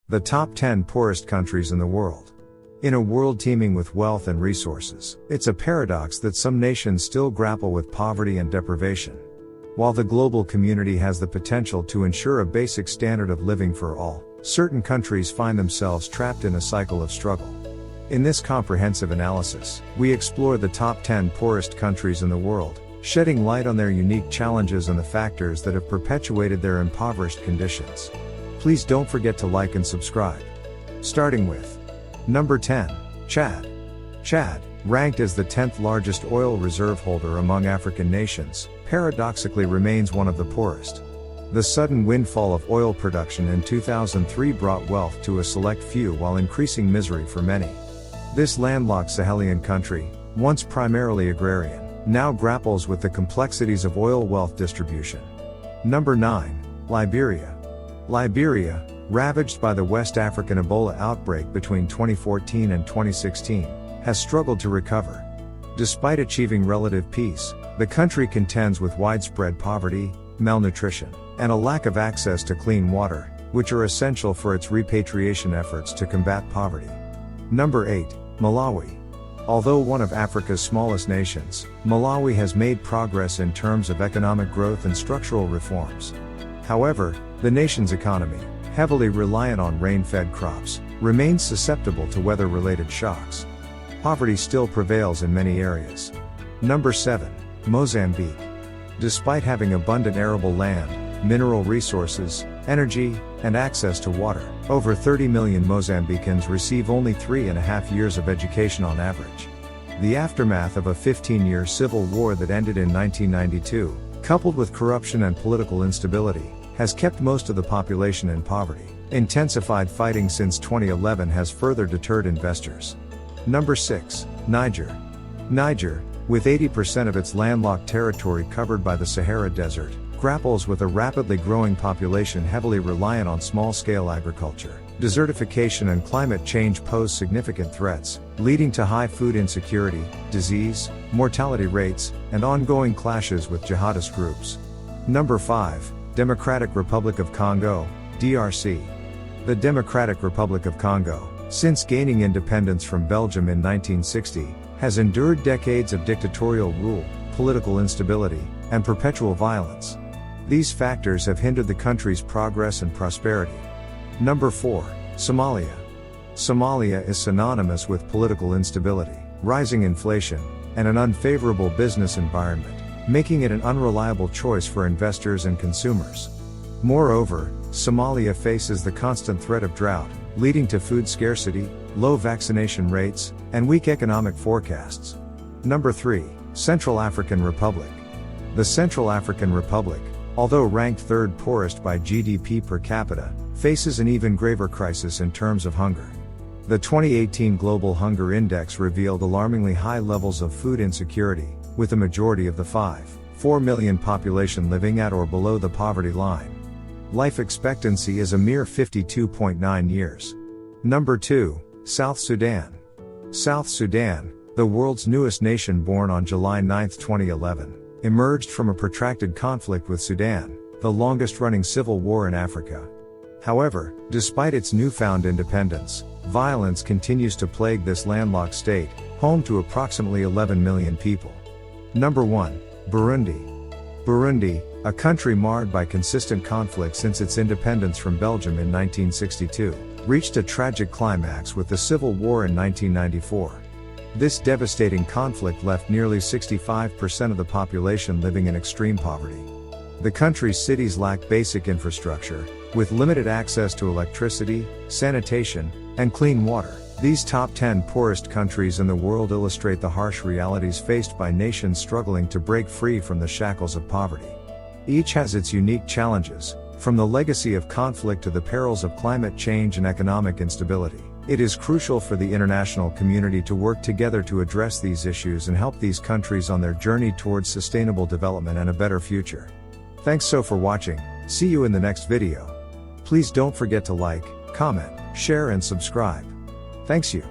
The top 10 poorest countries in the world. In a world teeming with wealth and resources, it's a paradox that some nations still grapple with poverty and deprivation. While the global community has the potential to ensure a basic standard of living for all, certain countries find themselves trapped in a cycle of struggle. In this comprehensive analysis, we explore the top 10 poorest countries in the world, shedding light on their unique challenges and the factors that have perpetuated their impoverished conditions. Please don't forget to like and subscribe. Starting with Number 10. Chad. Chad, ranked as the 10th largest oil reserve holder among African nations, paradoxically remains one of the poorest. The sudden windfall of oil production in 2003 brought wealth to a select few while increasing misery for many. This landlocked Sahelian country, once primarily agrarian, now grapples with the complexities of oil wealth distribution. Number 9. Liberia. Liberia, ravaged by the West African Ebola outbreak between 2014 and 2016, has struggled to recover. Despite achieving relative peace, the country contends with widespread poverty, malnutrition, and a lack of access to clean water, which are essential for its repatriation efforts to combat poverty. Number 8. Malawi. Although one of Africa's smallest nations, Malawi has made progress in terms of economic growth and structural reforms. However, the nation's economy, heavily reliant on rain-fed crops, remains susceptible to weather-related shocks. Poverty still prevails in many areas. Number 7. Mozambique. Despite having abundant arable land, mineral resources, energy, and access to water, over 30 million Mozambicans receive only 3.5 years of education on average. The aftermath of a 15-year civil war that ended in 1992, coupled with corruption and political instability, has kept most of the population in poverty. Intensified fighting since 2011 has further deterred investors. Number 6. Niger. Niger, with 80% of its landlocked territory covered by the Sahara Desert, grapples with a rapidly growing population heavily reliant on small-scale agriculture. Desertification and climate change pose significant threats, leading to high food insecurity, disease, mortality rates, and ongoing clashes with jihadist groups. Number 5. Democratic Republic of Congo, DRC. The Democratic Republic of Congo, since gaining independence from Belgium in 1960, has endured decades of dictatorial rule, political instability, and perpetual violence. These factors have hindered the country's progress and prosperity. Number 4. Somalia. Somalia is synonymous with political instability, rising inflation, and an unfavorable business environment, making it an unreliable choice for investors and consumers. Moreover, Somalia faces the constant threat of drought, leading to food scarcity, low vaccination rates, and weak economic forecasts. Number 3. Central African Republic. The Central African Republic, although ranked third poorest by GDP per capita, faces an even graver crisis in terms of hunger. The 2018 Global Hunger Index revealed alarmingly high levels of food insecurity, with the majority of the 5.4 million population living at or below the poverty line. Life expectancy is a mere 52.9 years. Number 2. South Sudan. South Sudan, the world's newest nation born on July 9, 2011, emerged from a protracted conflict with Sudan, the longest-running civil war in Africa. However, despite its newfound independence, violence continues to plague this landlocked state, home to approximately 11 million people. Number 1. Burundi. Burundi, a country marred by consistent conflict since its independence from Belgium in 1962, reached a tragic climax with the civil war in 1994. This devastating conflict left nearly 65% of the population living in extreme poverty. The country's cities lack basic infrastructure, with limited access to electricity, sanitation, and clean water. These top 10 poorest countries in the world illustrate the harsh realities faced by nations struggling to break free from the shackles of poverty. Each has its unique challenges, from the legacy of conflict to the perils of climate change and economic instability. It is crucial for the international community to work together to address these issues and help these countries on their journey towards sustainable development and a better future. Thanks so for watching. See you in the next video. Please don't forget to like, comment, share and subscribe. Thanks you.